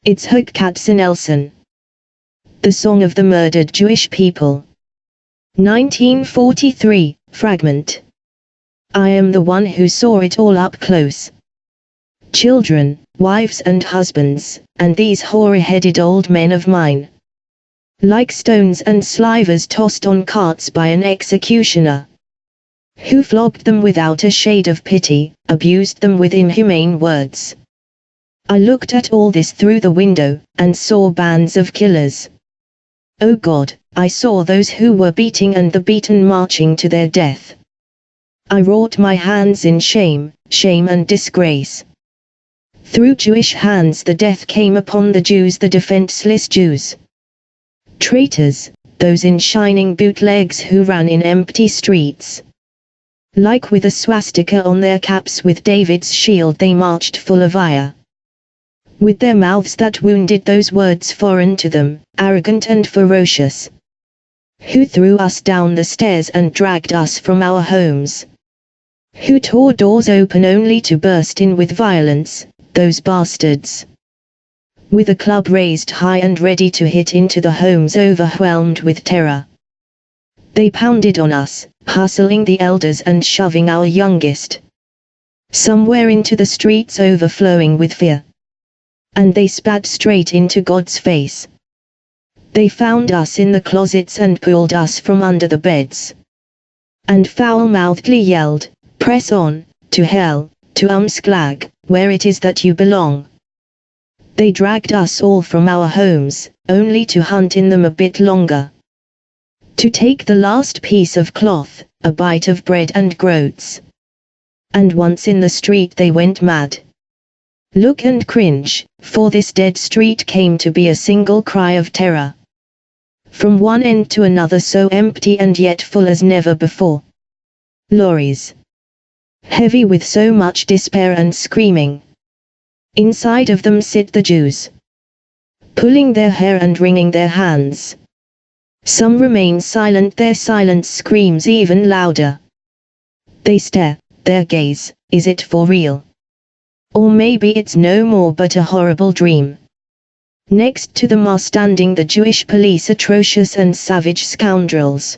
Itzhak Katzenelson. The Song of the Murdered Jewish People. 1943, fragment. I am the one who saw it all up close. Children, wives and husbands, and these hoary-headed old men of mine. Like stones and slivers tossed on carts by an executioner, who flogged them without a shade of pity, abused them with inhumane words. I looked at all this through the window, and saw bands of killers. Oh God, I saw those who were beating and the beaten marching to their death. I wrought my hands in shame, shame and disgrace. Through Jewish hands the death came upon the Jews, the defenseless Jews. Traitors, those in shining bootlegs who ran in empty streets. Like with a swastika on their caps, with David's shield they marched full of ire. With their mouths that wounded those words foreign to them, arrogant and ferocious. Who threw us down the stairs and dragged us from our homes. Who tore doors open only to burst in with violence, those bastards. With a club raised high and ready to hit into the homes overwhelmed with terror. They pounded on us, hustling the elders and shoving our youngest somewhere into the streets overflowing with fear. And they spat straight into God's face. They found us in the closets and pulled us from under the beds. And foul-mouthedly yelled, "Press on, to hell, to Umsklag, where it is that you belong." They dragged us all from our homes, only to hunt in them a bit longer. To take the last piece of cloth, a bite of bread and groats. And once in the street they went mad. Look and cringe, for this dead street came to be a single cry of terror. From one end to another so empty and yet full as never before. Lorries. Heavy with so much despair and screaming. Inside of them sit the Jews. Pulling their hair and wringing their hands. Some remain silent, their silence screams even louder. They stare, their gaze, is it for real? Or maybe it's no more but a horrible dream. Next to them are standing the Jewish police, atrocious and savage scoundrels.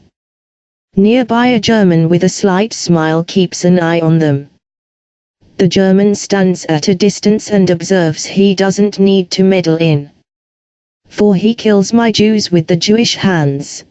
Nearby a German with a slight smile keeps an eye on them. The German stands at a distance and observes. He doesn't need to meddle in. For he kills my Jews with the Jewish hands.